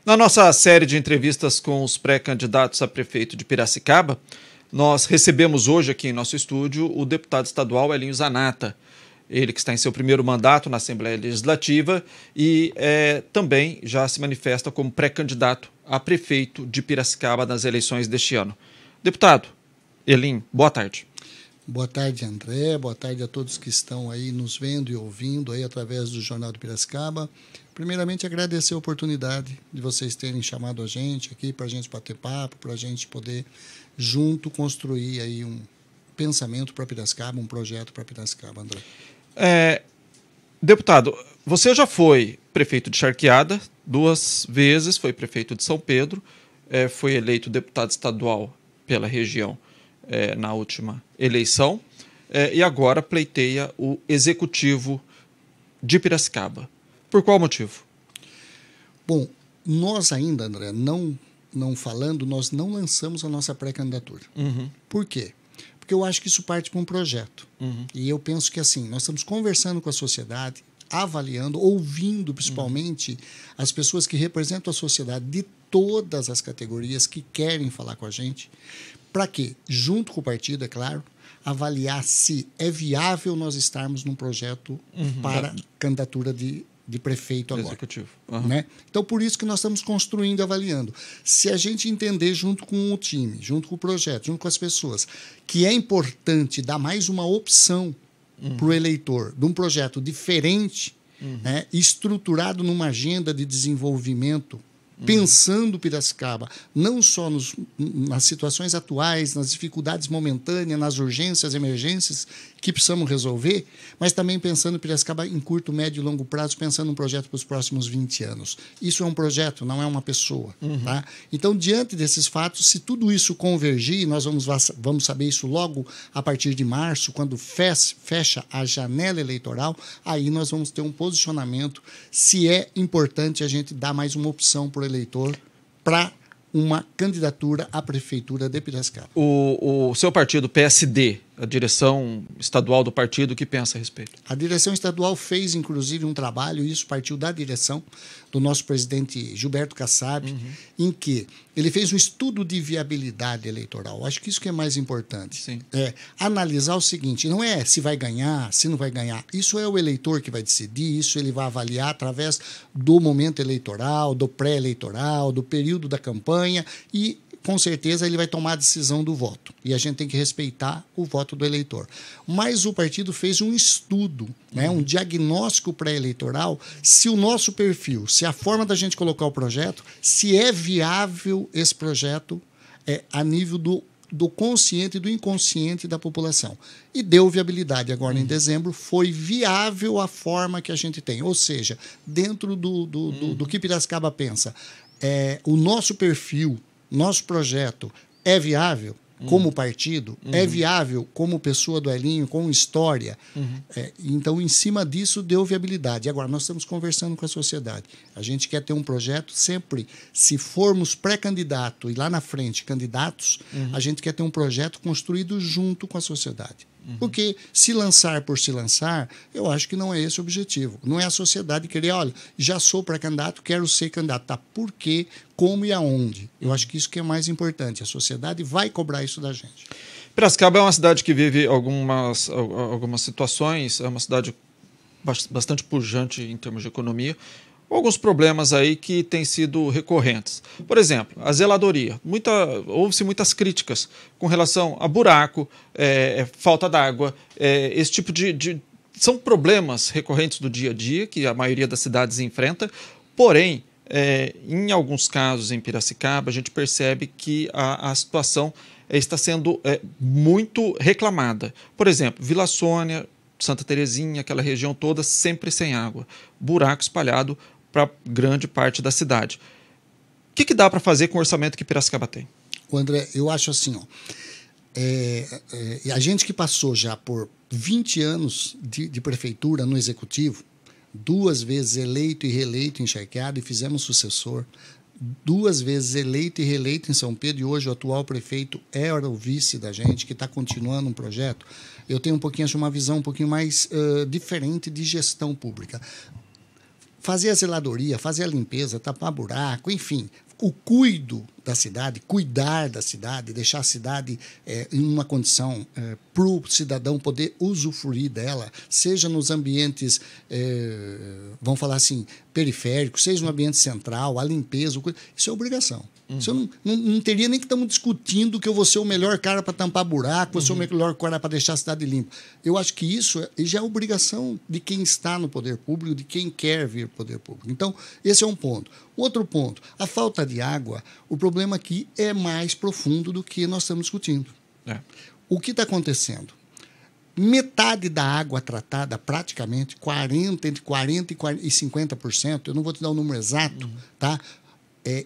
Na nossa série de entrevistas com os pré-candidatos a prefeito de Piracicaba, nós recebemos hoje aqui em nosso estúdio o deputado estadual Elinho Zanata. Ele que está em seu primeiro mandato na Assembleia Legislativa e também já se manifesta como pré-candidato a prefeito de Piracicaba nas eleições deste ano. Deputado Elinho, boa tarde. Boa tarde, André. Boa tarde a todos que estão aí nos vendo e ouvindo aí através do Jornal de Piracicaba. Primeiramente, agradecer a oportunidade de vocês terem chamado a gente aqui para a gente bater papo, para a gente poder junto construir aí um pensamento para Piracicaba, um projeto para Piracicaba, André. Deputado, você já foi prefeito de Charqueada 2 vezes, foi prefeito de São Pedro, foi eleito deputado estadual pela região na última eleição e agora pleiteia o executivo de Piracicaba. Por qual motivo? Bom, nós ainda, André, não falando, nós não lançamos a nossa pré-candidatura. Uhum. Por quê? Porque eu acho que isso parte para um projeto. Uhum. E eu penso que assim, nós estamos conversando com a sociedade, avaliando, ouvindo principalmente as pessoas que representam a sociedade de todas as categorias que querem falar com a gente. Para quê? Junto com o partido, é claro, avaliar se é viável nós estarmos num projeto para candidatura de prefeito agora. Executivo. Né? Então, por isso que nós estamos construindo e avaliando. Se a gente entender junto com o time, junto com o projeto, junto com as pessoas, que é importante dar mais uma opção para o eleitor de um projeto diferente, né, estruturado numa agenda de desenvolvimento, pensando Piracicaba, não só nas situações atuais, nas dificuldades momentâneas, nas urgências, emergências que precisamos resolver, mas também pensando Piracicaba em curto, médio e longo prazo, pensando num projeto para os próximos 20 anos. Isso é um projeto, não é uma pessoa. Tá? Então, diante desses fatos, se tudo isso convergir, nós vamos saber isso logo a partir de março, quando fecha a janela eleitoral, aí nós vamos ter um posicionamento se é importante a gente dar mais uma opção para o eleitor para uma candidatura à prefeitura de Piracicaba. O seu partido, PSD, a direção estadual do partido, o que pensa a respeito? A direção estadual fez, inclusive, um trabalho, e isso partiu da direção do nosso presidente Gilberto Kassab, em que ele fez um estudo de viabilidade eleitoral. Acho que isso que é mais importante. Sim. Analisar o seguinte, não é se vai ganhar, se não vai ganhar. Isso é o eleitor que vai decidir, isso ele vai avaliar através do momento eleitoral, do pré-eleitoral, do período da campanha e com certeza ele vai tomar a decisão do voto. E a gente tem que respeitar o voto do eleitor. Mas o partido fez um estudo, né, um diagnóstico pré-eleitoral, se o nosso perfil, se a forma da gente colocar o projeto, se é viável esse projeto a nível do consciente e do inconsciente da população. E deu viabilidade agora em dezembro, foi viável a forma que a gente tem. Ou seja, dentro do que Piracicaba pensa, o nosso perfil, nosso projeto é viável como partido, é viável como pessoa do Elinho, com história. Então, em cima disso, deu viabilidade. E agora, nós estamos conversando com a sociedade. A gente quer ter um projeto sempre, se formos pré-candidato e lá na frente candidatos, a gente quer ter um projeto construído junto com a sociedade. Porque se lançar por se lançar, eu acho que não é esse o objetivo. Não é a sociedade querer, olha, já sou pré-candidato, quero ser candidato. Tá? Por quê, como e aonde? Eu acho que isso que é mais importante. A sociedade vai cobrar isso da gente. Piracicaba é uma cidade que vive algumas situações, é uma cidade bastante pujante em termos de economia, alguns problemas aí que têm sido recorrentes. Por exemplo, a zeladoria. Houve-se muitas críticas com relação a buraco, falta d'água, esse tipo são problemas recorrentes do dia a dia que a maioria das cidades enfrenta, porém, em alguns casos em Piracicaba, a gente percebe que a situação está sendo muito reclamada. Por exemplo, Vila Sônia, Santa Terezinha, aquela região toda sempre sem água, buraco espalhado para grande parte da cidade. O que dá para fazer com o orçamento que Piracicaba tem? O André, eu acho assim, a gente que passou já por 20 anos de prefeitura no executivo, 2 vezes eleito e reeleito em Charqueada e fizemos sucessor, 2 vezes eleito e reeleito em São Pedro, e hoje o atual prefeito era o vice da gente, que está continuando um projeto. Eu tenho uma visão um pouquinho mais diferente de gestão pública. fazer a zeladoria, fazer a limpeza, tapar buraco, enfim, o cuidar da cidade, deixar a cidade em uma condição para o cidadão poder usufruir dela, seja nos ambientes, vamos falar assim, periféricos, seja no ambiente central, a limpeza, isso é obrigação. Isso eu não teria nem que estamos discutindo que eu vou ser o melhor cara para tampar buraco, vou ser o melhor cara para deixar a cidade limpa. Eu acho que isso já é obrigação de quem está no poder público, de quem quer vir para o poder público. Então, esse é um ponto. Outro ponto, a falta de água, o problema aqui é mais profundo do que nós estamos discutindo. O que está acontecendo? Metade da água tratada, praticamente, entre 40% e 50%, eu não vou te dar o número exato, tá?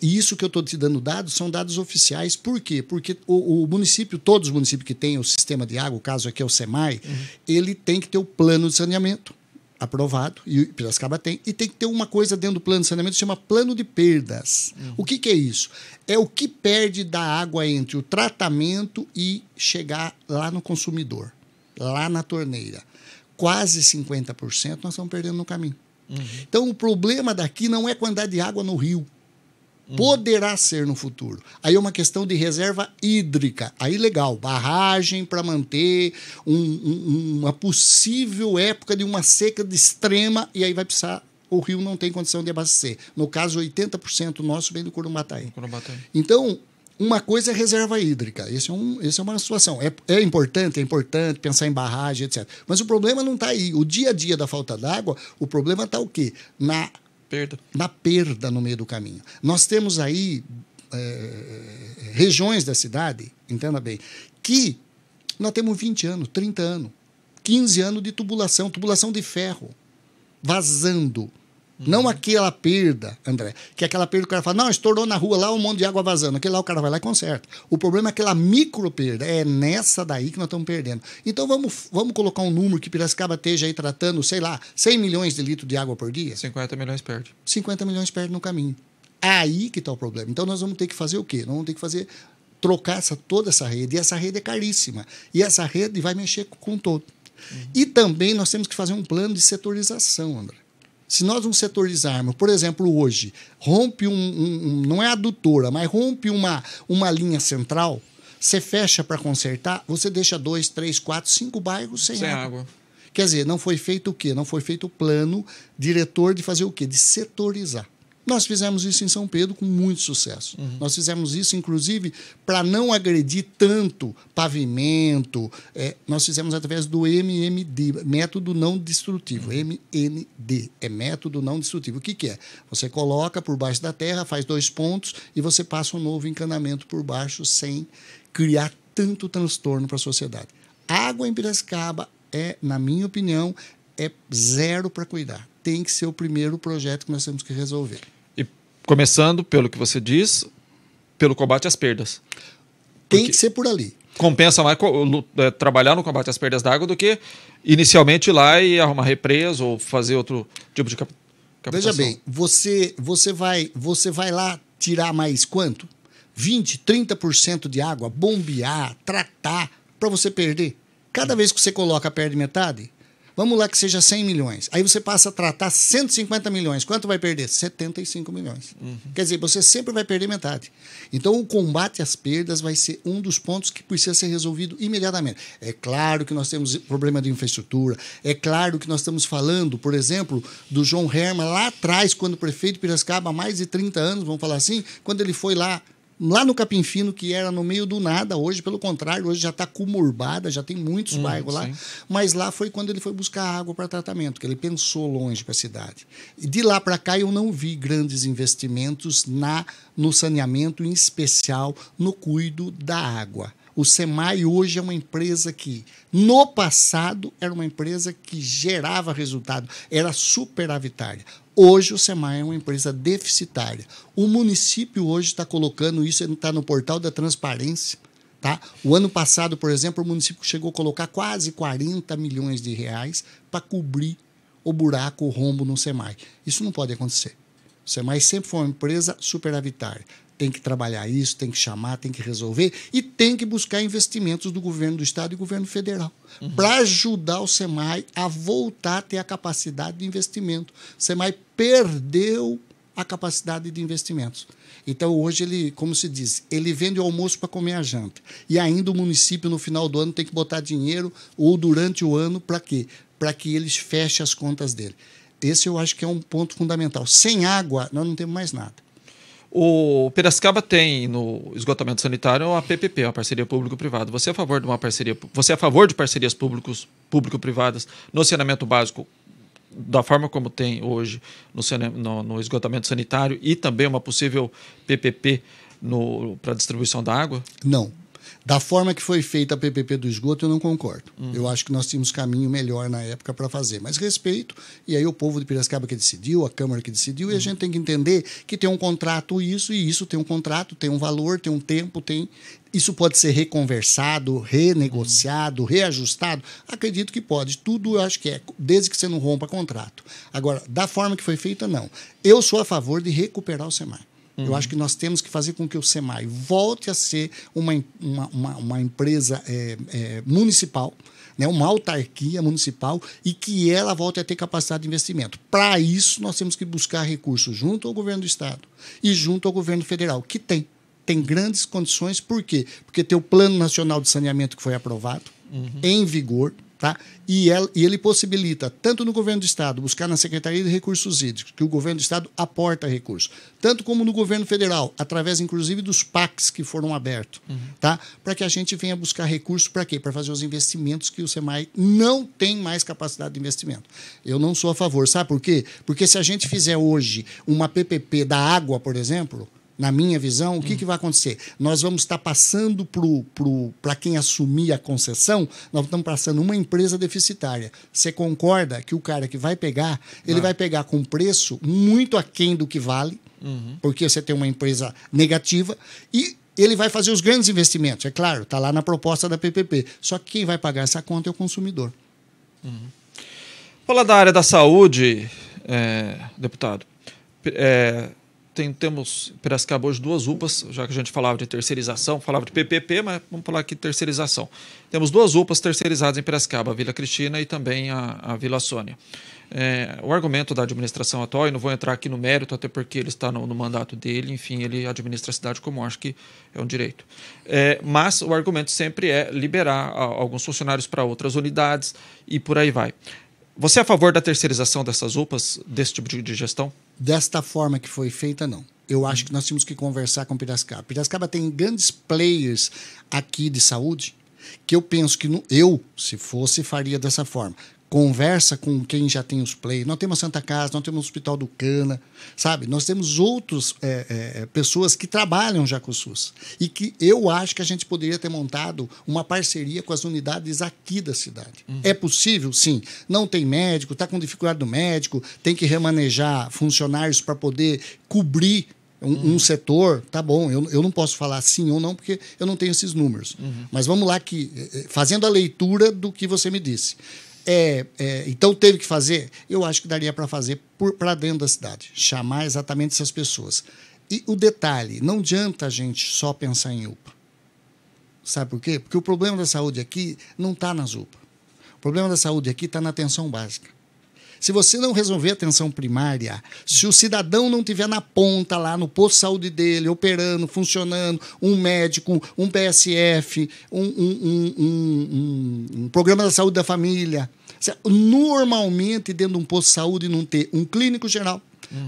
E isso que eu estou te dando dados são dados oficiais. Por quê? Porque o município, todos os municípios que têm o sistema de água, o caso aqui é o SEMAI, ele tem que ter o plano de saneamento aprovado, e Piracicaba tem, e tem que ter uma coisa dentro do plano de saneamento que se chama plano de perdas. O que é isso? É o que perde da água entre o tratamento e chegar lá no consumidor, lá na torneira. Quase 50% nós estamos perdendo no caminho. Então, o problema daqui não é a quantidade de água no rio. Poderá ser no futuro. Aí é uma questão de reserva hídrica. Aí legal, barragem para manter uma possível época de uma seca de extrema, e aí vai precisar, o rio não tem condição de abastecer. No caso, 80% nosso vem do Curumbataí. Então, uma coisa é reserva hídrica. Essa é uma situação. É importante pensar em barragem, etc. Mas o problema não está aí. O dia a dia da falta d'água, o problema está o quê? Na perda no meio do caminho. Nós temos aí regiões da cidade, entenda bem, que nós temos 20 anos, 30 anos, 15 anos de tubulação de ferro, vazando. Não aquela perda, André, que é aquela perda que o cara fala, não, estourou na rua lá um monte de água vazando. Aquele lá o cara vai lá e conserta. O problema é aquela micro perda. É nessa daí que nós estamos perdendo. Então vamos colocar um número que Piracicaba esteja aí tratando, sei lá, 100 milhões de litros de água por dia? 50 milhões perde. 50 milhões perde no caminho. Aí que está o problema. Então nós vamos ter que fazer o quê? Nós vamos ter que trocar toda essa rede. E essa rede é caríssima. E essa rede vai mexer com todo. E também nós temos que fazer um plano de setorização, André. Se nós não setorizarmos, por exemplo, hoje, rompe não é adutora, mas rompe uma linha central, você fecha para consertar, você deixa 2, 3, 4, 5 bairros sem água. Quer dizer, não foi feito o quê? Não foi feito o plano diretor de fazer o quê? De setorizar. Nós fizemos isso em São Pedro com muito sucesso. Nós fizemos isso, inclusive, para não agredir tanto pavimento. Nós fizemos através do MMD, método não destrutivo. MND, é método não destrutivo. O que é? Você coloca por baixo da terra, faz 2 pontos e você passa um novo encanamento por baixo sem criar tanto transtorno para a sociedade. Água em Piracicaba na minha opinião, é zero para cuidar. Tem que ser o primeiro projeto que nós temos que resolver. Começando, pelo que você diz, pelo combate às perdas. Tem que ser por ali. Compensa mais trabalhar no combate às perdas d'água do que inicialmente ir lá e arrumar represa ou fazer outro tipo de captação. Veja bem, você vai lá tirar mais quanto? 20%, 30% de água, bombear, tratar, para você perder. Cada vez que você coloca, perde metade. Vamos lá que seja 100 milhões. Aí você passa a tratar 150 milhões. Quanto vai perder? 75 milhões. Quer dizer, você sempre vai perder metade. Então, o combate às perdas vai ser um dos pontos que precisa ser resolvido imediatamente. É claro que nós temos problema de infraestrutura. É claro que nós estamos falando, por exemplo, do João Herman, lá atrás, quando o prefeito de Piracicaba, há mais de 30 anos, vamos falar assim, quando ele foi lá no Capim Fino, que era no meio do nada, hoje, pelo contrário, hoje já está comurbada, já tem muitos bairros lá, mas lá foi quando ele foi buscar água para tratamento, que ele pensou longe para a cidade. E de lá para cá eu não vi grandes investimentos no saneamento, em especial no cuido da água. O SEMAI hoje é uma empresa que, no passado, era uma empresa que gerava resultado, era superavitária. Hoje o SEMAI é uma empresa deficitária. O município hoje está colocando isso, está no portal da transparência. Tá? O ano passado, por exemplo, o município chegou a colocar quase 40 milhões de reais para cobrir o buraco, o rombo no SEMAI. Isso não pode acontecer. O SEMAI sempre foi uma empresa superavitária. tem que trabalhar isso, tem que chamar, tem que resolver e tem que buscar investimentos do governo do Estado e do governo federal para ajudar o SEMAI a voltar a ter a capacidade de investimento. O SEMAI perdeu a capacidade de investimentos. Então, hoje, ele, como se diz, ele vende o almoço para comer a janta. E ainda o município, no final do ano, tem que botar dinheiro ou durante o ano para quê? Para que eles fechem as contas dele. Esse eu acho que é um ponto fundamental. Sem água, nós não temos mais nada. O Piracicaba tem no esgotamento sanitário a PPP, a parceria público-privada. Você é a favor de uma parceria? Você é a favor de parcerias público-privadas no saneamento básico, da forma como tem hoje no esgotamento sanitário, e também uma possível PPP para a distribuição da água? Não. Da forma que foi feita a PPP do esgoto, eu não concordo. Eu acho que nós tínhamos caminho melhor na época para fazer. Mas respeito, e aí o povo de Piracicaba que decidiu, a Câmara que decidiu, e a gente tem que entender que tem um contrato isso, e isso tem um contrato, tem um valor, tem um tempo, isso pode ser reconversado, renegociado, reajustado? Acredito que pode. Tudo eu acho que é, desde que você não rompa contrato. Agora, da forma que foi feita, não. Eu sou a favor de recuperar o SEMAI. Eu acho que nós temos que fazer com que o SEMAI volte a ser uma empresa municipal, né, uma autarquia municipal, e que ela volte a ter capacidade de investimento. Para isso, nós temos que buscar recursos junto ao governo do Estado e junto ao governo federal, que tem grandes condições. Por quê? Porque tem o Plano Nacional de Saneamento que foi aprovado, em vigor, tá? E ele possibilita, tanto no governo do Estado, buscar na Secretaria de Recursos Hídricos, que o governo do Estado aporta recursos, tanto como no governo federal, através, inclusive, dos PACs que foram abertos, tá? Para que a gente venha buscar recursos para quê? Para fazer os investimentos que o SEMAI não tem mais capacidade de investimento. Eu não sou a favor. Sabe por quê? Porque se a gente fizer hoje uma PPP da água, por exemplo, na minha visão, o que vai acontecer? Nós vamos estar passando para quem assumir a concessão, nós estamos passando uma empresa deficitária. Você concorda que o cara que vai pegar, ele vai pegar com preço muito aquém do que vale, porque você tem uma empresa negativa, e ele vai fazer os grandes investimentos. É claro, está lá na proposta da PPP. Só que quem vai pagar essa conta é o consumidor. Falar da área da saúde, deputado, temos em Piracicaba hoje 2 UPAs, já que a gente falava de terceirização, falava de PPP, mas vamos falar aqui de terceirização. Temos 2 UPAs terceirizadas em Piracicaba, a Vila Cristina e também a Vila Sônia. O argumento da administração atual, e não vou entrar aqui no mérito, até porque ele está no mandato dele, enfim, ele administra a cidade como acho que é um direito. Mas o argumento sempre é liberar alguns funcionários para outras unidades e por aí vai. Você é a favor da terceirização dessas UPAs, desse tipo de gestão? Desta forma que foi feita, não. Eu acho que nós temos que conversar com Piracicaba. Piracicaba tem grandes players aqui de saúde que eu penso que se fosse, faria dessa forma. Conversa com quem já tem os players. Nós temos a Santa Casa, nós temos o Hospital do Cana, sabe? Nós temos outras pessoas que trabalham já com o SUS. E que eu acho que a gente poderia ter montado uma parceria com as unidades aqui da cidade. É possível? Sim. Não tem médico, está com dificuldade do médico, tem que remanejar funcionários para poder cobrir um setor, tá bom, eu não posso falar sim ou não, porque eu não tenho esses números. Mas vamos lá, fazendo a leitura do que você me disse. Então teve que fazer, eu acho que daria para fazer para dentro da cidade, chamar exatamente essas pessoas. E o detalhe, não adianta a gente só pensar em UPA. Sabe por quê? Porque o problema da saúde aqui não está nas UPA. O problema da saúde aqui está na atenção básica. Se você não resolver a atenção primária, se o cidadão não tiver na ponta lá, no posto de saúde dele, operando, funcionando, um médico, um PSF, um programa da saúde da família, normalmente dentro de um posto de saúde não ter um clínico geral,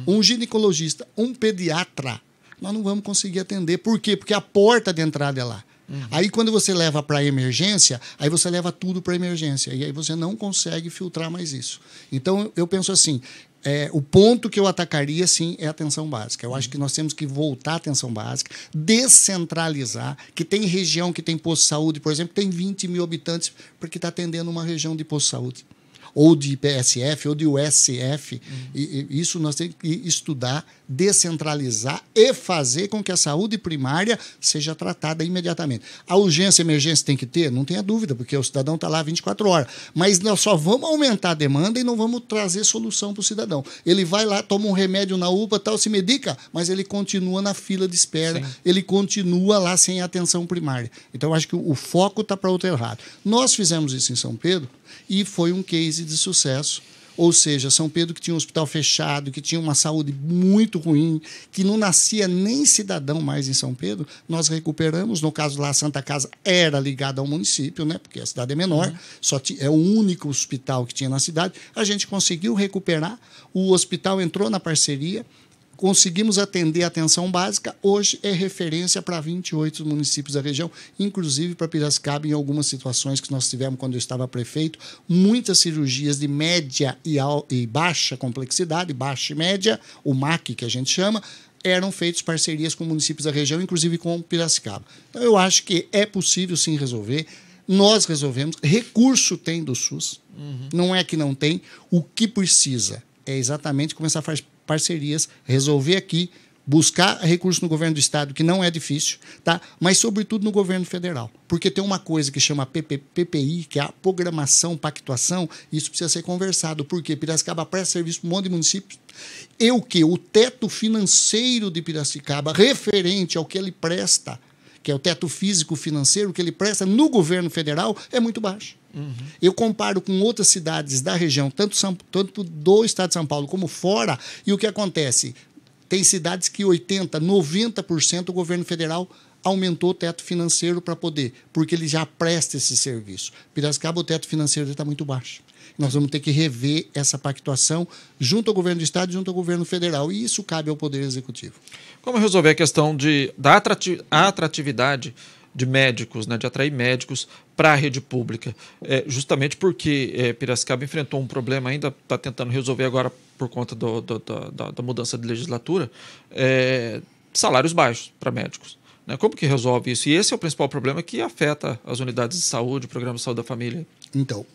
um ginecologista, um pediatra, nós não vamos conseguir atender. Por quê? Porque a porta de entrada é lá. Aí, quando você leva para a emergência, aí você leva tudo para a emergência. E aí você não consegue filtrar mais isso. Então, eu penso assim, o ponto que eu atacaria, sim, é a atenção básica. Eu acho que nós temos que voltar à atenção básica, descentralizar, que tem região que tem posto de saúde, por exemplo, tem 20 mil habitantes, porque está atendendo uma região de posto de saúde. ou de PSF, ou de USF. E isso nós temos que estudar, descentralizar e fazer com que a saúde primária seja tratada imediatamente. A urgência e emergência tem que ter? Não tenha dúvida, porque o cidadão está lá 24 horas. Mas nós só vamos aumentar a demanda e não vamos trazer solução para o cidadão. Ele vai lá, toma um remédio na UPA, tal, se medica, mas ele continua na fila de espera, ele continua lá sem atenção primária. Então, eu acho que o foco está para outro errado. Nós fizemos isso em São Pedro e foi um case de sucesso. Ou seja, São Pedro, que tinha um hospital fechado, que tinha uma saúde muito ruim, que não nascia nem cidadão mais em São Pedro, nós recuperamos. No caso lá, a Santa Casa era ligada ao município, né, porque a cidade é menor, é o único hospital que tinha na cidade. A gente conseguiu recuperar, o hospital entrou na parceria, conseguimos atender a atenção básica, hoje é referência para 28 municípios da região, inclusive para Piracicaba, em algumas situações que nós tivemos quando eu estava prefeito, muitas cirurgias de média e baixa complexidade, baixa e média, o MAC que a gente chama, eram feitas parcerias com municípios da região, inclusive com Piracicaba. Então, eu acho que é possível sim resolver. Nós resolvemos, recurso tem do SUS, não é que não tem, o que precisa é exatamente começar a fazer parcerias, resolver aqui, buscar recurso no governo do estado, que não é difícil, tá? Mas, sobretudo, no governo federal. Porque tem uma coisa que chama PPI, que é a programação, pactuação, e isso precisa ser conversado. Por quê? Piracicaba presta serviço para um monte de municípios. E o quê? O teto financeiro de Piracicaba, referente ao que ele presta, que é o teto físico-financeiro que ele presta no governo federal, é muito baixo. Eu comparo com outras cidades da região, tanto do estado de São Paulo como fora, e o que acontece? Tem cidades que 80%, 90% o governo federal aumentou o teto financeiro para poder, porque ele já presta esse serviço. Piracicaba, o teto financeiro está muito baixo. Nós vamos ter que rever essa pactuação junto ao governo do estado e junto ao governo federal, e isso cabe ao Poder Executivo. Como resolver a questão da atratividade de médicos, né, de atrair médicos para a rede pública? Justamente porque Piracicaba enfrentou um problema, ainda está tentando resolver agora por conta da mudança de legislatura, salários baixos para médicos. Né? Como que resolve isso? E esse é o principal problema que afeta as unidades de saúde, o programa de saúde da família. Então,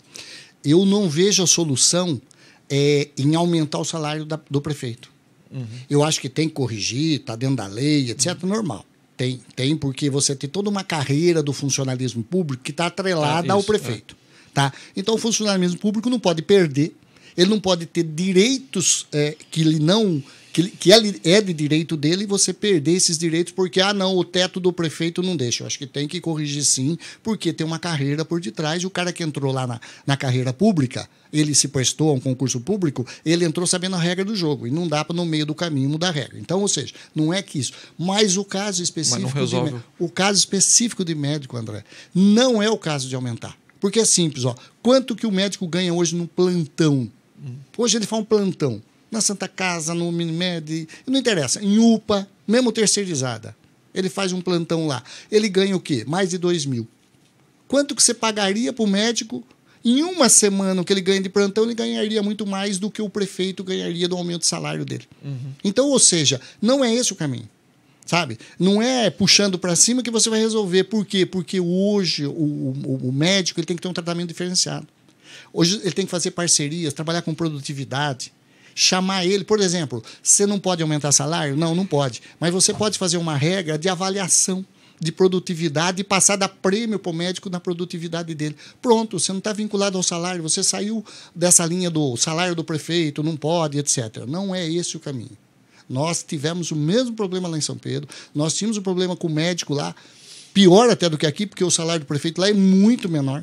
eu não vejo a solução em aumentar o salário do prefeito. Eu acho que tem que corrigir, está dentro da lei, etc., normal. Tem, porque você tem toda uma carreira do funcionalismo público que está atrelada ao prefeito. Tá? Então, o funcionalismo público não pode perder, ele não pode ter direitos que ele não... que é de direito dele, e você perder esses direitos porque, o teto do prefeito não deixa. Eu acho que tem que corrigir sim, porque tem uma carreira por detrás, e o cara que entrou lá na carreira pública, ele se prestou a um concurso público, ele entrou sabendo a regra do jogo, e não dá para, no meio do caminho, mudar a regra. Então, ou seja, não é que isso. Mas o caso específico de médico, André, não é o caso de aumentar. Porque é simples, quanto que o médico ganha hoje no plantão? Hoje ele faz um plantão. Na Santa Casa, no Minimed, não interessa, em UPA, mesmo terceirizada. Ele faz um plantão lá. Ele ganha o quê? Mais de 2 mil. Quanto que você pagaria para o médico? Em uma semana, o que ele ganha de plantão, ele ganharia muito mais do que o prefeito ganharia do aumento de salário dele. Então, ou seja, não é esse o caminho. Sabe? Não é puxando para cima que você vai resolver. Por quê? Porque hoje o médico ele tem que ter um tratamento diferenciado. Hoje ele tem que fazer parcerias, trabalhar com produtividade. Chamar ele, por exemplo, você não pode aumentar salário? Não pode. Mas você pode fazer uma regra de avaliação de produtividade e passar a dar prêmio para o médico na produtividade dele. Pronto, você não está vinculado ao salário, você saiu dessa linha do salário do prefeito, não pode, etc. Não é esse o caminho. Nós tivemos o mesmo problema lá em São Pedro, nós tínhamos um problema com o médico lá, pior até do que aqui, porque o salário do prefeito lá é muito menor.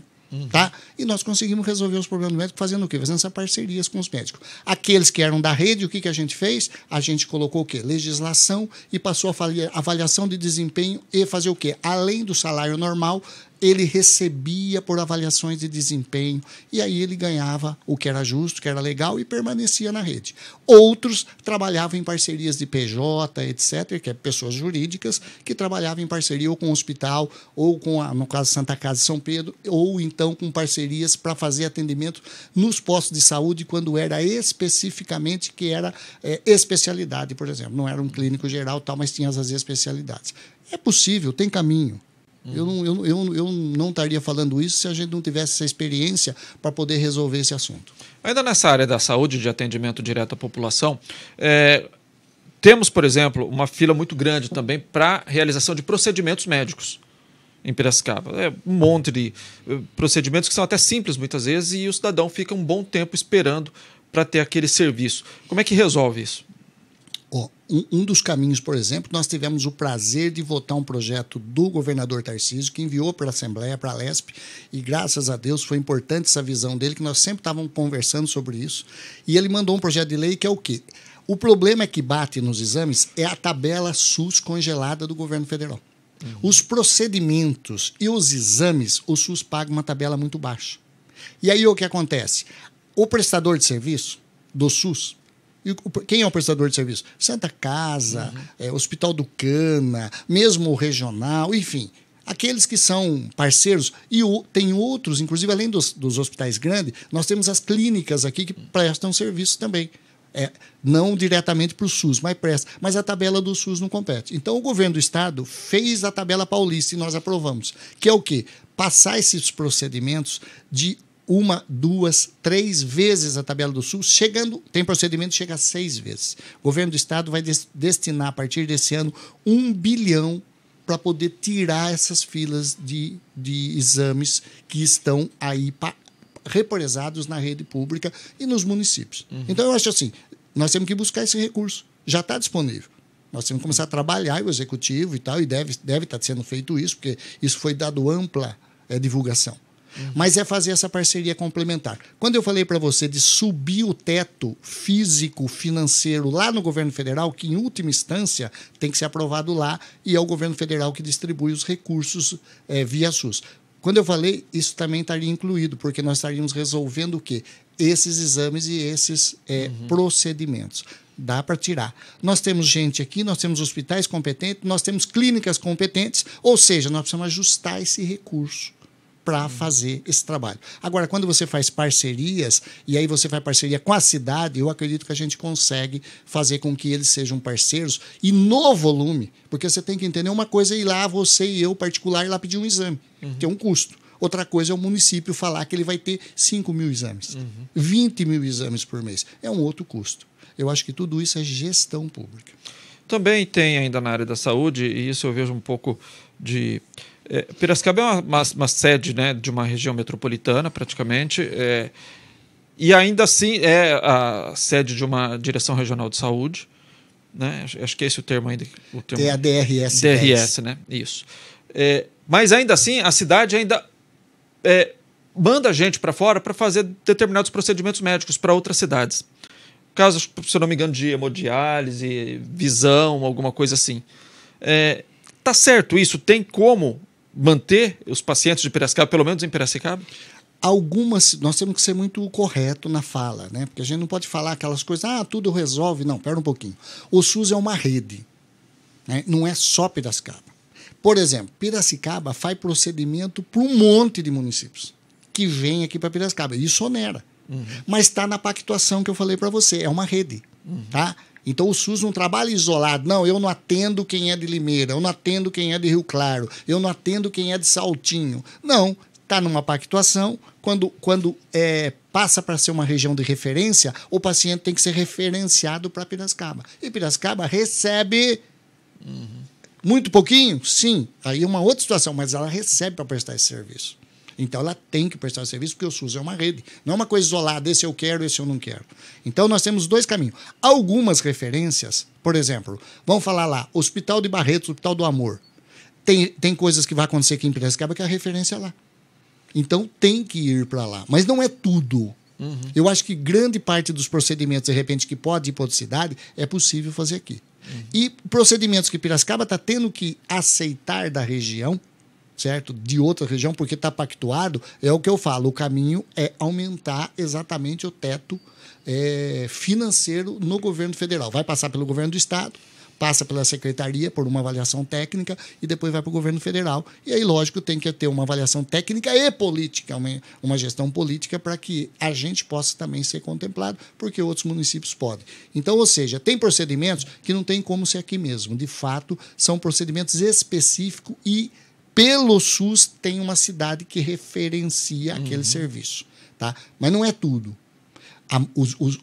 Tá? E nós conseguimos resolver os problemas do médico fazendo o quê? Fazendo essas parcerias com os médicos. Aqueles que eram da rede, o que a gente fez? A gente colocou o quê? Legislação e passou a fazer avaliação de desempenho e fazer o quê? Além do salário normal, ele recebia por avaliações de desempenho e aí ele ganhava o que era justo, que era legal e permanecia na rede. Outros trabalhavam em parcerias de PJ, etc., que é pessoas jurídicas, que trabalhavam em parceria ou com o hospital, ou com, no caso Santa Casa e São Pedro, ou então com parcerias para fazer atendimento nos postos de saúde quando era especificamente que era especialidade, por exemplo. Não era um clínico geral, tal, mas tinha as especialidades. É possível, tem caminho. Eu não estaria falando isso se a gente não tivesse essa experiência para poder resolver esse assunto. Ainda nessa área da saúde, de atendimento direto à população, temos, por exemplo, uma fila muito grande também para realização de procedimentos médicos em Piracicaba. Um monte de procedimentos que são até simples muitas vezes e o cidadão fica um bom tempo esperando para ter aquele serviço. Como é que resolve isso? Um dos caminhos, por exemplo, nós tivemos o prazer de votar um projeto do governador Tarcísio, que enviou para a Assembleia, para a Lesp, e graças a Deus foi importante essa visão dele, que nós sempre estávamos conversando sobre isso, e ele mandou um projeto de lei que é o quê? O problema que bate nos exames é a tabela SUS congelada do governo federal. Os procedimentos e os exames, o SUS paga uma tabela muito baixa. E aí o que acontece? O prestador de serviço do SUS, quem é o prestador de serviço? Santa Casa, Hospital do Cana, mesmo o regional, enfim, aqueles que são parceiros. E tem outros, inclusive além dos hospitais grandes, nós temos as clínicas aqui que prestam serviço também. Não diretamente para o SUS, mas presta. Mas a tabela do SUS não compete. Então, o governo do Estado fez a tabela paulista e nós aprovamos. Que é o quê? Passar esses procedimentos de 1, 2, 3 vezes a tabela do SUS, tem procedimento que chega a 6 vezes. O governo do Estado vai destinar, a partir desse ano, 1 bilhão para poder tirar essas filas de exames que estão aí represados na rede pública e nos municípios. Então, eu acho assim, nós temos que buscar esse recurso. Já está disponível. Nós temos que começar a trabalhar, o executivo e tal, e deve estar sendo feito isso, porque isso foi dado ampla divulgação. Mas é fazer essa parceria complementar. Quando eu falei para você de subir o teto físico, financeiro lá no governo federal, que em última instância tem que ser aprovado lá, e é o governo federal que distribui os recursos via SUS. Quando eu falei, isso também estaria incluído, porque nós estaríamos resolvendo o quê? Esses exames e esses procedimentos. Dá para tirar. Nós temos gente aqui, nós temos hospitais competentes, nós temos clínicas competentes, ou seja, nós precisamos ajustar esse recurso para fazer esse trabalho. Agora, quando você faz parcerias, e aí você faz parceria com a cidade, eu acredito que a gente consegue fazer com que eles sejam parceiros e no volume, porque você tem que entender uma coisa, ir lá, você e eu, particular, ir lá pedir um exame. Tem um custo. Outra coisa é o município falar que ele vai ter 5 mil exames, 20 mil exames por mês. É um outro custo. Eu acho que tudo isso é gestão pública. Também tem ainda na área da saúde, e isso eu vejo um pouco de... Piracicaba é uma sede, né, de uma região metropolitana, praticamente, e ainda assim é a sede de uma direção regional de saúde, né? Acho que é esse o termo ainda. É a DRS. DRS, né? Isso. Mas ainda assim, a cidade ainda manda gente para fora para fazer determinados procedimentos médicos para outras cidades. Casos, se eu não me engano, de hemodiálise, visão, alguma coisa assim. Tá certo isso? Tem como manter os pacientes de Piracicaba, pelo menos em Piracicaba? Nós temos que ser muito correto na fala, né? Porque a gente não pode falar aquelas coisas, tudo resolve. Não, pera um pouquinho. O SUS é uma rede, né? Não é só Piracicaba. Por exemplo, Piracicaba faz procedimento para um monte de municípios que vêm aqui para Piracicaba. Isso onera. Mas está na pactuação que eu falei para você. É uma rede, tá? Então, o SUS não trabalha isolado. Não, eu não atendo quem é de Limeira, eu não atendo quem é de Rio Claro, eu não atendo quem é de Saltinho. Não, está numa pactuação. Quando passa para ser uma região de referência, o paciente tem que ser referenciado para Piracicaba. E Piracicaba recebe muito pouquinho? Sim. Aí é uma outra situação, mas ela recebe para prestar esse serviço. Então, ela tem que prestar serviço, porque o SUS é uma rede. Não é uma coisa isolada, esse eu quero, esse eu não quero. Então, nós temos 2 caminhos. Algumas referências, por exemplo, vamos falar lá, Hospital de Barretos, Hospital do Amor. Tem coisas que vai acontecer aqui em Piracicaba que é a referência lá. Então, tem que ir para lá. Mas não é tudo. Eu acho que grande parte dos procedimentos, de repente, que pode ir para outra cidade, é possível fazer aqui. E procedimentos que Piracicaba está tendo que aceitar da região, certo? De outra região, porque está pactuado, é o que eu falo, o caminho é aumentar exatamente o teto financeiro no governo federal. Vai passar pelo governo do Estado, passa pela secretaria por uma avaliação técnica e depois vai para o governo federal. E aí, lógico, tem que ter uma avaliação técnica e política, uma gestão política para que a gente possa também ser contemplado, porque outros municípios podem. Então, ou seja, tem procedimentos que não tem como ser aqui mesmo. De fato, são procedimentos específicos e pelo SUS, tem uma cidade que referencia aquele serviço. Tá? Mas não é tudo.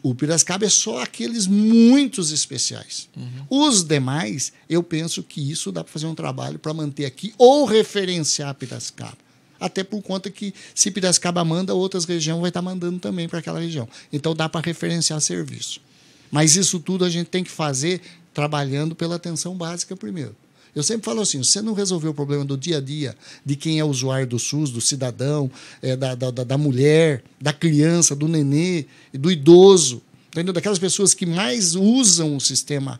O Piracicaba é só aqueles muitos especiais. Os demais, eu penso que isso dá para fazer um trabalho para manter aqui ou referenciar Piracicaba. Até por conta que, se Piracicaba manda, outras regiões vai estar mandando também para aquela região. Então, dá para referenciar serviço. Mas isso tudo a gente tem que fazer trabalhando pela atenção básica primeiro. Eu sempre falo assim, você não resolveu o problema do dia a dia, de quem é usuário do SUS, do cidadão, da mulher, da criança, do nenê, do idoso, entendeu? Daquelas pessoas que mais usam o sistema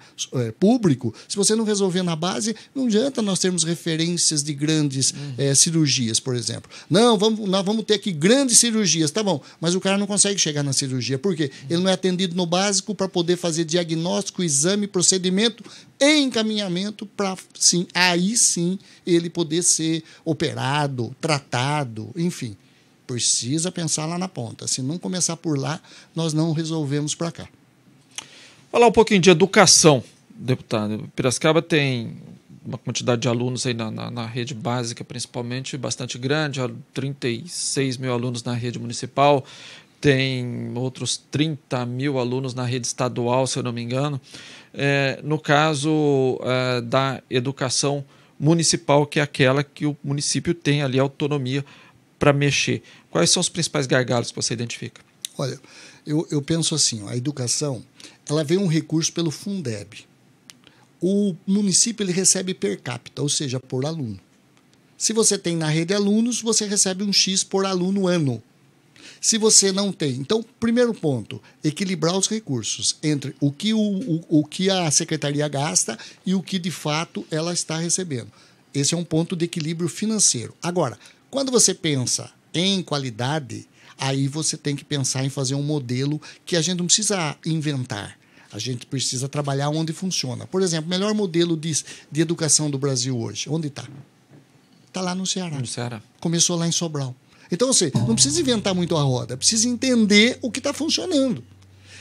público, se você não resolver na base, não adianta nós termos referências de grandes cirurgias, por exemplo. Não, nós vamos ter aqui grandes cirurgias, tá bom, mas o cara não consegue chegar na cirurgia. Por quê? Ele não é atendido no básico para poder fazer diagnóstico, exame, procedimento e encaminhamento para, sim, aí sim, ele poder ser operado, tratado, enfim. Precisa pensar lá na ponta. Se não começar por lá, nós não resolvemos para cá. Falar um pouquinho de educação, deputado. Piracicaba tem uma quantidade de alunos aí na rede básica, principalmente, bastante grande, 36 mil alunos na rede municipal, tem outros 30 mil alunos na rede estadual, se eu não me engano. No caso da educação municipal, que é aquela que o município tem ali autonomia para mexer. Quais são os principais gargalos que você identifica? Olha, eu penso assim, a educação, ela vem um recurso pelo Fundeb. O município ele recebe per capita, ou seja, por aluno. Se você tem na rede alunos, você recebe um X por aluno ano. Se você não tem... Então, primeiro ponto, equilibrar os recursos entre o que a secretaria gasta e o que, de fato, ela está recebendo. Esse é um ponto de equilíbrio financeiro. Agora, quando você pensa em qualidade, aí você tem que pensar em fazer um modelo que a gente não precisa inventar. A gente precisa trabalhar onde funciona. Por exemplo, o melhor modelo de educação do Brasil hoje, onde está? Está lá no Ceará. No Ceará. Começou lá em Sobral. Então, você não precisa inventar muito a roda, precisa entender o que está funcionando.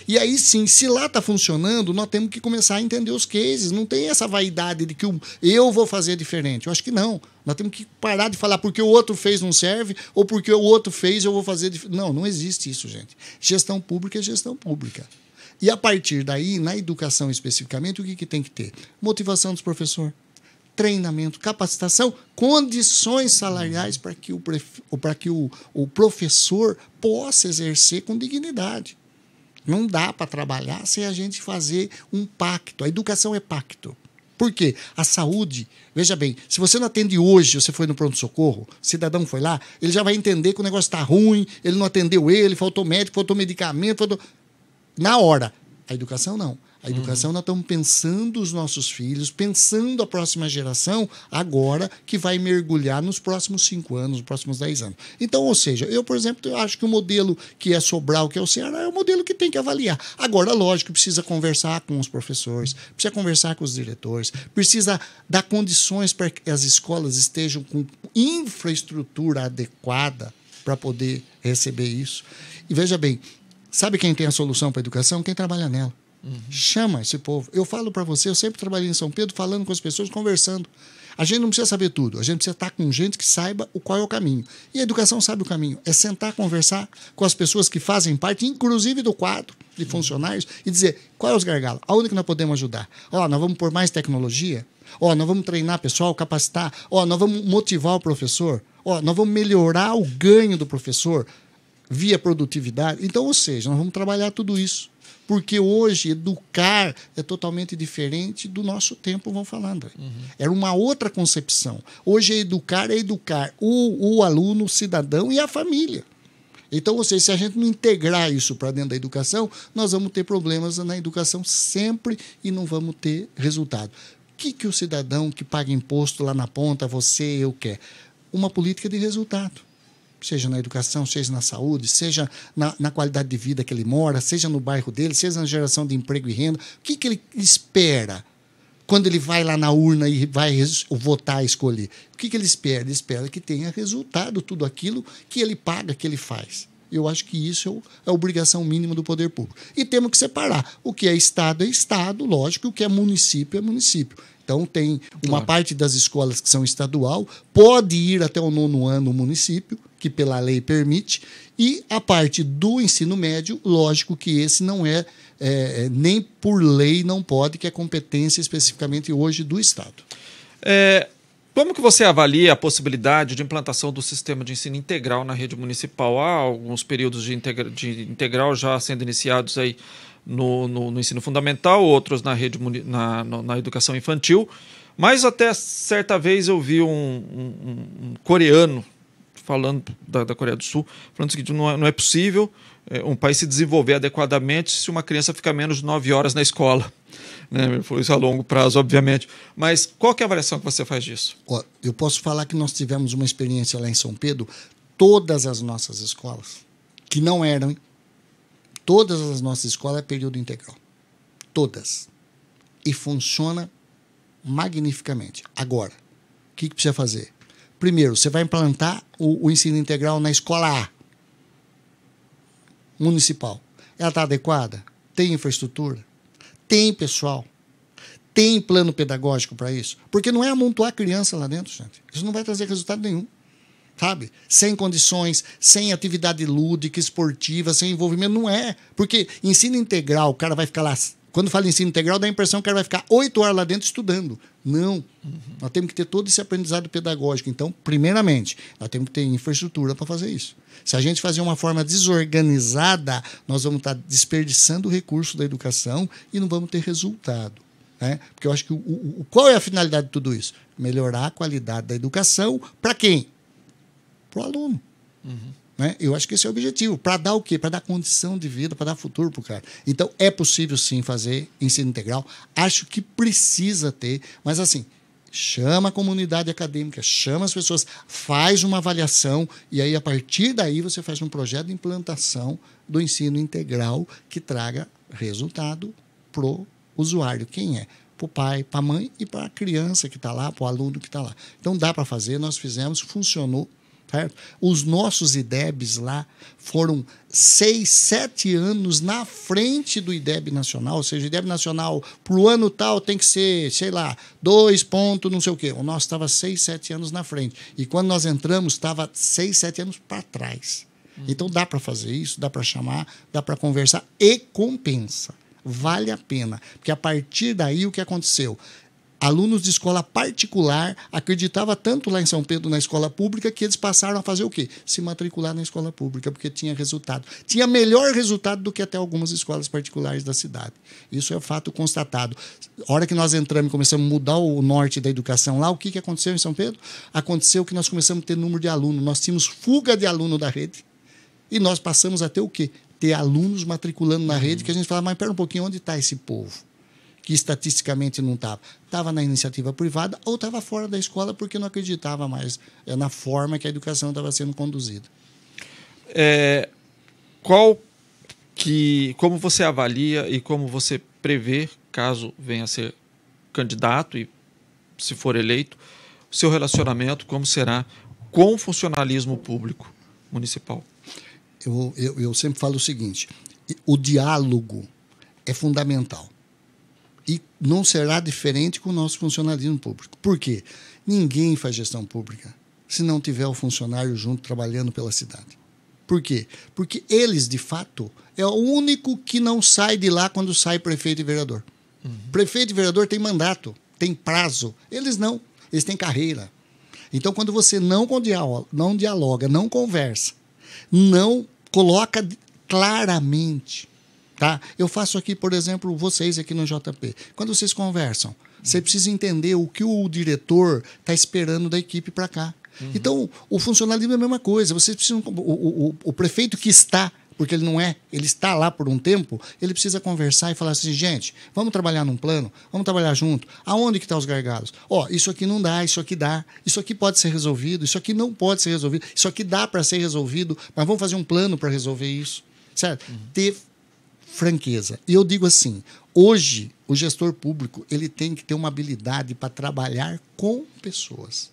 E aí sim, se lá está funcionando, nós temos que começar a entender os cases. Não tem essa vaidade de que eu vou fazer diferente. Eu acho que não. Nós temos que parar de falar porque o outro fez não serve ou porque o outro fez eu vou fazer diferente. Não, não existe isso, gente. Gestão pública é gestão pública. E a partir daí, na educação especificamente, o que tem que ter? Motivação dos professores, treinamento, capacitação, condições salariais para que o professor possa exercer com dignidade. Não dá para trabalhar sem a gente fazer um pacto. A educação é pacto. Por quê? A saúde, veja bem, se você não atende hoje, você foi no pronto-socorro, o cidadão foi lá, ele já vai entender que o negócio está ruim, ele não atendeu ele, faltou médico, faltou medicamento, na hora. A educação não. A educação, nós estamos pensando os nossos filhos, pensando a próxima geração agora, que vai mergulhar nos próximos 5 anos, nos próximos 10 anos. Então, ou seja, eu, por exemplo, eu acho que o modelo que é Sobral, que é o Ceará, é o modelo que tem que avaliar. Agora, lógico, precisa conversar com os professores, precisa conversar com os diretores, precisa dar condições para que as escolas estejam com infraestrutura adequada para poder receber isso. E veja bem, sabe quem tem a solução para a educação? Quem trabalha nela. Chama esse povo. Eu falo para você, eu sempre trabalhei em São Pedro falando com as pessoas, conversando. A gente não precisa saber tudo, a gente precisa estar com gente que saiba qual é o caminho. E a educação sabe o caminho. É sentar, conversar com as pessoas que fazem parte, inclusive do quadro de funcionários, e dizer qual é os gargalos, aonde que nós podemos ajudar. Nós vamos pôr mais tecnologia, nós vamos treinar pessoal, capacitar, nós vamos motivar o professor, nós vamos melhorar o ganho do professor via produtividade. Então, ou seja, nós vamos trabalhar tudo isso. Porque hoje educar é totalmente diferente do nosso tempo, vão falando. Era uma outra concepção. Hoje educar o aluno, o cidadão e a família. Então, ou seja, se a gente não integrar isso para dentro da educação, nós vamos ter problemas na educação sempre e não vamos ter resultado. O que o cidadão que paga imposto lá na ponta, você, eu quer? Uma política de resultado. Seja na educação, seja na saúde, seja na qualidade de vida que ele mora, seja no bairro dele, seja na geração de emprego e renda. O que ele espera quando ele vai lá na urna e vai votar, escolher? O que ele espera? Ele espera que tenha resultado tudo aquilo que ele paga, que ele faz. Eu acho que isso é a obrigação mínima do poder público. E temos que separar. O que é Estado, lógico, e o que é município, é município. Então, tem uma parte das escolas que são estadual, pode ir até o 9º ano o município, que pela lei permite, e a parte do ensino médio, lógico que esse não nem por lei não pode, que é competência especificamente hoje do Estado. Como que você avalia a possibilidade de implantação do sistema de ensino integral na rede municipal? Há alguns períodos de integral já sendo iniciados aí no ensino fundamental, outros na educação infantil, mas até certa vez eu vi um coreano falando da Coreia do Sul, falando o seguinte: não é possível um país se desenvolver adequadamente se uma criança fica menos de 9 horas na escola. Ele falou isso a longo prazo, obviamente. Mas qual que é a avaliação que você faz disso? Eu posso falar que nós tivemos uma experiência lá em São Pedro, todas as nossas escolas, que não eram, todas as nossas escolas é período integral. Todas. E funciona magnificamente. Agora, o que precisa fazer? Primeiro, você vai implantar o ensino integral na escola A, municipal. Ela está adequada? Tem infraestrutura? Tem pessoal? Tem plano pedagógico para isso? Porque não é amontoar criança lá dentro, gente. Isso não vai trazer resultado nenhum. Sabe? Sem condições, sem atividade lúdica, esportiva, sem envolvimento. Não é. Porque ensino integral, o cara vai ficar lá. Quando fala ensino integral, dá a impressão que o cara vai ficar 8 horas lá dentro estudando. Não. Nós temos que ter todo esse aprendizado pedagógico. Então, primeiramente, nós temos que ter infraestrutura para fazer isso. Se a gente fazer uma forma desorganizada, nós vamos estar desperdiçando o recurso da educação e não vamos ter resultado. Né? Porque eu acho que qual é a finalidade de tudo isso? Melhorar a qualidade da educação para quem? Para o aluno. Né? Eu acho que esse é o objetivo. Para dar o quê? Para dar condição de vida, para dar futuro para o cara. Então, é possível, sim, fazer ensino integral. Acho que precisa ter, mas assim, chama a comunidade acadêmica, chama as pessoas, faz uma avaliação e aí, a partir daí, você faz um projeto de implantação do ensino integral que traga resultado para o usuário. Quem é? Para o pai, para a mãe e para a criança que está lá, para o aluno que está lá. Então, dá para fazer, nós fizemos, funcionou. Certo? Os nossos IDEBs lá foram 6, 7 anos na frente do IDEB nacional, ou seja, o IDEB nacional para o ano tal tem que ser, sei lá, 2 pontos, não sei o quê. O nosso estava 6, 7 anos na frente. E quando nós entramos, estava 6, 7 anos para trás. Então dá para fazer isso, dá para chamar, dá para conversar e compensa. Vale a pena. Porque a partir daí o que aconteceu? Alunos de escola particular acreditavam tanto lá em São Pedro na escola pública que eles passaram a fazer o quê? Se matricular na escola pública, porque tinha resultado. Tinha melhor resultado do que até algumas escolas particulares da cidade. Isso é fato constatado. A hora que nós entramos e começamos a mudar o norte da educação lá, o que aconteceu em São Pedro? Aconteceu que nós começamos a ter número de alunos. Nós tínhamos fuga de aluno da rede e nós passamos a ter o quê? Ter alunos matriculando na rede, que a gente fala, mas pera um pouquinho, onde está esse povo? Que estatisticamente não estava. Estava na iniciativa privada ou estava fora da escola porque não acreditava mais na forma que a educação estava sendo conduzida. Como você avalia e como você prevê, caso venha a ser candidato e se for eleito, o seu relacionamento, como será com o funcionalismo público municipal? Eu sempre falo o seguinte, o diálogo é fundamental. E não será diferente com o nosso funcionalismo público. Por quê? Ninguém faz gestão pública se não tiver o funcionário junto trabalhando pela cidade. Por quê? Porque eles, de fato, é o único que não sai de lá quando sai prefeito e vereador. Prefeito e vereador tem mandato, tem prazo. Eles não. Eles têm carreira. Então, quando você não dialoga, não conversa, não coloca claramente... Tá? Eu faço aqui, por exemplo, vocês aqui no JP. Quando vocês conversam, você precisa entender o que o diretor está esperando da equipe para cá. Então, o funcionalismo é a mesma coisa. Vocês precisam, o prefeito que está, porque ele não é, ele está lá por um tempo, ele precisa conversar e falar assim, gente, vamos trabalhar num plano, vamos trabalhar junto. Aonde que estão os gargalos? Isso aqui não dá, isso aqui dá, isso aqui pode ser resolvido, isso aqui não pode ser resolvido, isso aqui dá para ser resolvido, mas vamos fazer um plano para resolver isso. Certo? Ter franqueza. E eu digo assim, hoje o gestor público ele tem que ter uma habilidade para trabalhar com pessoas.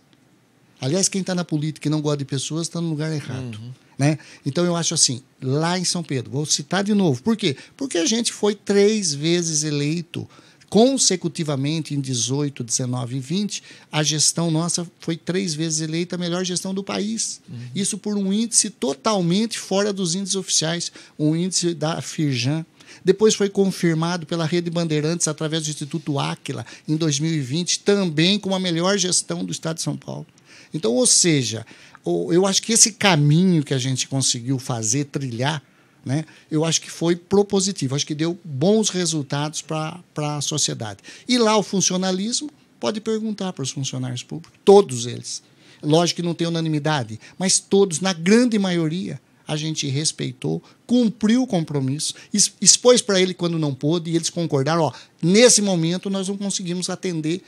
Aliás, quem está na política e não gosta de pessoas está no lugar errado. Né? Então eu acho assim, lá em São Pedro, vou citar de novo. Por quê? Porque a gente foi 3 vezes eleito Consecutivamente, em 18, 19 e 20, a gestão nossa foi 3 vezes eleita a melhor gestão do país. Isso por um índice totalmente fora dos índices oficiais, um índice da Firjan. Depois foi confirmado pela Rede Bandeirantes, através do Instituto Áquila, em 2020, também como a melhor gestão do Estado de São Paulo. Então, ou seja, eu acho que esse caminho que a gente conseguiu fazer, trilhar, né, eu acho que foi propositivo, acho que deu bons resultados para a sociedade. E lá o funcionalismo, pode perguntar para os funcionários públicos, todos eles. Lógico que não tem unanimidade, mas todos, na grande maioria, a gente respeitou, cumpriu o compromisso, expôs para ele quando não pôde, e eles concordaram, ó, nesse momento nós não conseguimos atender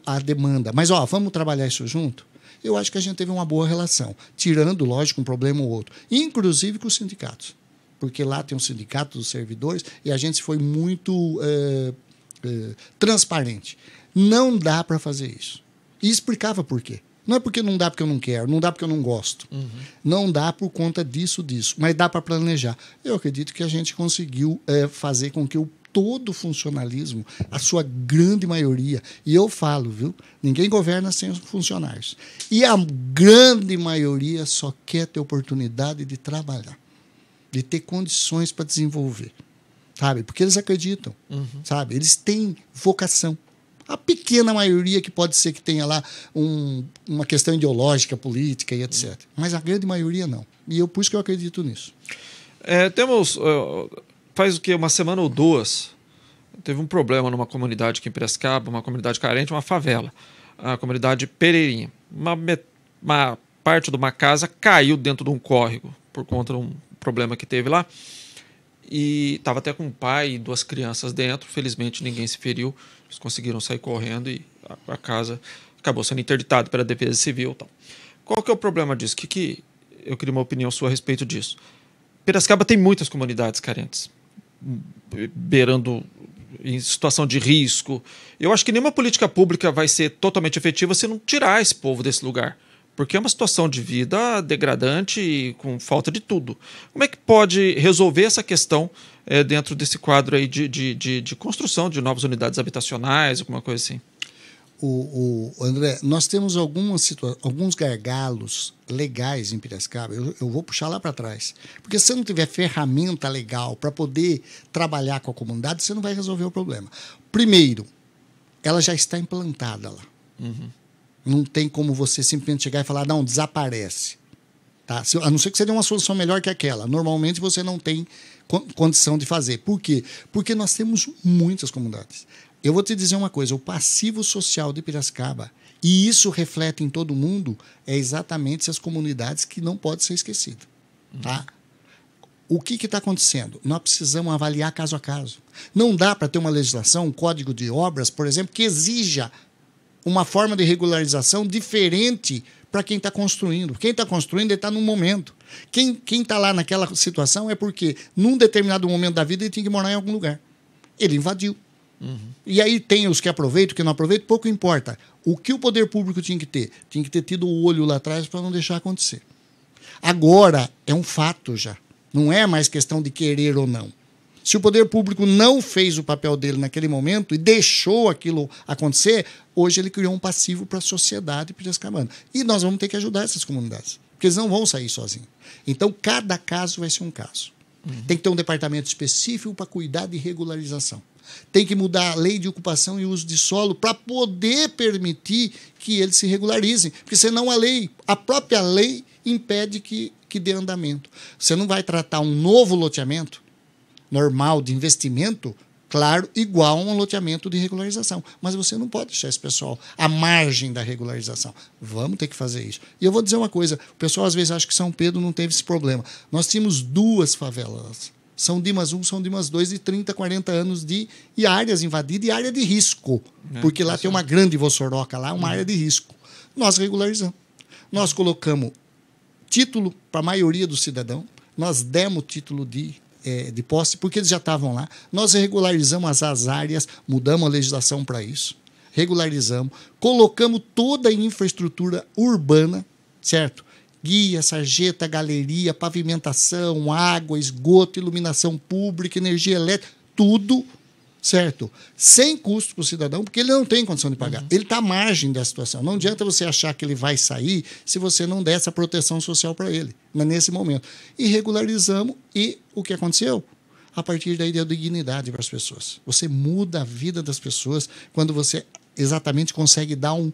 a demanda, mas ó, vamos trabalhar isso junto? Eu acho que a gente teve uma boa relação, tirando, lógico, um problema ou outro, inclusive com os sindicatos, porque lá tem um sindicato dos servidores e a gente foi muito transparente. Não dá para fazer isso. E explicava por quê. Não é porque não dá porque eu não quero, não dá porque eu não gosto. Não dá por conta disso, mas dá para planejar. Eu acredito que a gente conseguiu fazer com que todo o funcionalismo, a sua grande maioria, e eu falo, viu? Ninguém governa sem os funcionários. E a grande maioria só quer ter oportunidade de trabalhar, de ter condições para desenvolver, sabe? Porque eles acreditam, sabe? Eles têm vocação. A pequena maioria que pode ser que tenha lá uma questão ideológica, política e etc. Mas a grande maioria não. E por isso que eu acredito nisso. Faz o quê? Uma semana ou duas, teve um problema numa comunidade aqui em Piracicaba, uma comunidade carente, uma favela. A comunidade Pereirinha. Uma parte de uma casa caiu dentro de um córrego por conta de um problema que teve lá. E estava até com um pai e 2 crianças dentro. Felizmente ninguém se feriu. Eles conseguiram sair correndo e a casa acabou sendo interditada pela Defesa Civil e tal. Qual que é o problema disso? Eu queria uma opinião sua a respeito disso. Piracicaba tem muitas comunidades carentes, beirando em situação de risco. Eu acho que nenhuma política pública vai ser totalmente efetiva se não tirar esse povo desse lugar. Porque é uma situação de vida degradante e com falta de tudo. Como é que pode resolver essa questão dentro desse quadro aí de construção de novas unidades habitacionais, alguma coisa assim? André, nós temos alguns gargalos legais em Piracicaba. Eu vou puxar lá para trás. Porque se você não tiver ferramenta legal para poder trabalhar com a comunidade, você não vai resolver o problema. Primeiro, ela já está implantada lá. Não tem como você simplesmente chegar e falar, não, desaparece. Tá? A não ser que você dê uma solução melhor que aquela. Normalmente você não tem condição de fazer. Por quê? Porque nós temos muitas comunidades. Eu vou te dizer uma coisa, o passivo social de Piracicaba, e isso reflete em todo mundo, é exatamente essas comunidades que não podem ser esquecidas. Tá? O que está acontecendo? Nós precisamos avaliar caso a caso. Não dá para ter uma legislação, um código de obras, por exemplo, que exija uma forma de regularização diferente para quem está construindo. Quem está construindo está num momento. Quem está lá naquela situação é porque, num determinado momento da vida, ele tinha que morar em algum lugar. Ele invadiu. E aí tem os que aproveitam, que não aproveitam, pouco importa. O que o poder público tinha que ter? Tinha que ter tido o olho lá atrás para não deixar acontecer. Agora, é um fato já. Não é mais questão de querer ou não. Se o poder público não fez o papel dele naquele momento e deixou aquilo acontecer, hoje ele criou um passivo para a sociedade piracicabana. E nós vamos ter que ajudar essas comunidades, porque eles não vão sair sozinhos. Então, cada caso vai ser um caso. Tem que ter um departamento específico para cuidar de regularização. Tem que mudar a lei de ocupação e uso de solo para poder permitir que eles se regularizem. Porque senão a própria lei impede que dê andamento. Você não vai tratar um novo loteamento normal de investimento, claro, igual a um loteamento de regularização. Mas você não pode deixar esse pessoal à margem da regularização. Vamos ter que fazer isso. E eu vou dizer uma coisa, o pessoal às vezes acha que São Pedro não teve esse problema. Nós tínhamos 2 favelas. São Dimas 1, São Dimas 2, de 30, 40 anos e áreas invadidas e área de risco. Porque lá tem uma grande Vossoroca, lá, uma área de risco. Nós regularizamos. Nós colocamos título para a maioria do cidadão, nós demos título de posse, porque eles já estavam lá. Nós regularizamos as áreas, mudamos a legislação para isso, regularizamos, colocamos toda a infraestrutura urbana, certo? Guia, sarjeta, galeria, pavimentação, água, esgoto, iluminação pública, energia elétrica, tudo certo? Sem custo para o cidadão, porque ele não tem condição de pagar. Ele está à margem da situação. Não adianta você achar que ele vai sair se você não der essa proteção social para ele, mas nesse momento. E regularizamos, e o que aconteceu? A partir daí deu dignidade para as pessoas. Você muda a vida das pessoas quando você exatamente consegue dar um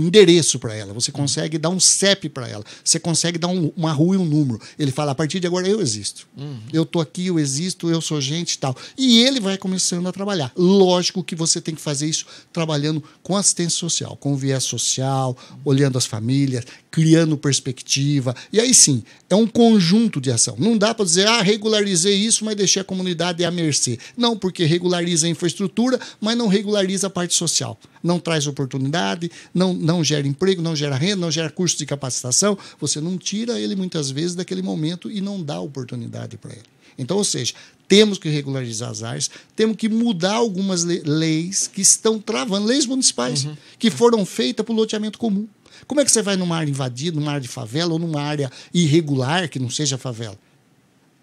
endereço para ela, você consegue dar um CEP para ela, você consegue dar uma rua e um número. Ele fala, a partir de agora eu existo. Eu estou aqui, eu existo, eu sou gente e tal. E ele vai começando a trabalhar. Lógico que você tem que fazer isso trabalhando com assistência social, com viés social, olhando as famílias, criando perspectiva. E aí sim, é um conjunto de ação. Não dá para dizer, regularizei isso, mas deixei a comunidade à mercê. Não, porque regulariza a infraestrutura, mas não regulariza a parte social. Não traz oportunidade, não gera emprego, não gera renda, não gera curso de capacitação. Você não tira ele, muitas vezes, daquele momento e não dá oportunidade para ele. Então, ou seja, temos que regularizar as áreas, temos que mudar algumas leis que estão travando, leis municipais, que foram feitas para o loteamento comum. Como é que você vai numa área invadida, numa área de favela ou numa área irregular que não seja favela?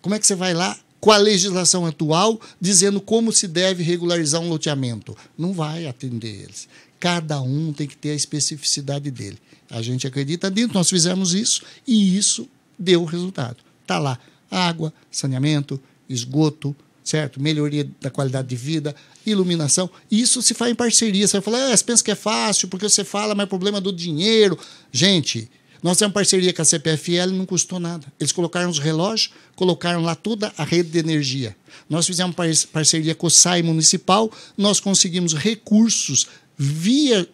Como é que você vai lá com a legislação atual dizendo como se deve regularizar um loteamento? Não vai atender eles. Cada um tem que ter a especificidade dele. A gente acredita nisso, nós fizemos isso e isso deu resultado. Está lá água, saneamento, esgoto, certo? Melhoria da qualidade de vida, iluminação. Isso se faz em parceria. Você vai falar, você pensa que é fácil porque você fala, mas é problema do dinheiro. Gente, nós temos parceria com a CPFL, não custou nada. Eles colocaram os relógios, colocaram lá toda a rede de energia. Nós fizemos parceria com o SAI municipal, nós conseguimos recursos via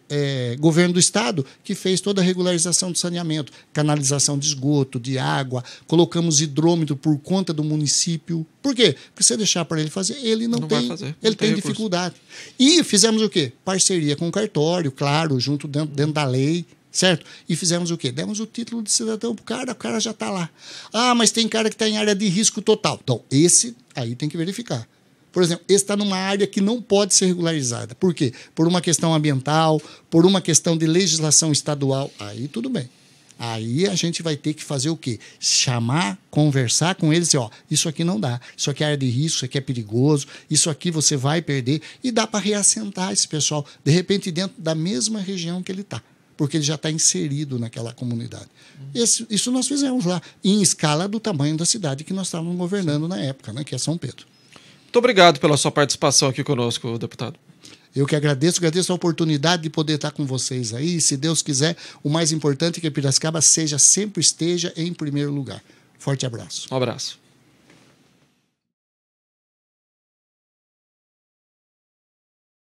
governo do estado, que fez toda a regularização do saneamento, canalização de esgoto, de água, colocamos hidrômetro por conta do município. Por quê? Porque se você deixar para ele fazer, ele não tem, ele tem dificuldade. E fizemos o quê? Parceria com o cartório, claro, junto dentro da lei, certo? E fizemos o quê? Demos o título de cidadão para o cara já está lá. Mas tem cara que está em área de risco total. Então, esse aí tem que verificar. Por exemplo, esse está numa área que não pode ser regularizada. Por quê? Por uma questão ambiental, por uma questão de legislação estadual. Aí tudo bem. Aí a gente vai ter que fazer o quê? Chamar, conversar com eles e dizer, isso aqui não dá, isso aqui é área de risco, isso aqui é perigoso, isso aqui você vai perder. E dá para reassentar esse pessoal, de repente, dentro da mesma região que ele está, porque ele já está inserido naquela comunidade. Isso nós fizemos lá, em escala do tamanho da cidade que nós estávamos governando na época, né, que é São Pedro. Muito obrigado pela sua participação aqui conosco, deputado. Eu que agradeço a oportunidade de poder estar com vocês aí. Se Deus quiser, o mais importante é que Piracicaba sempre esteja em primeiro lugar. Forte abraço. Um abraço.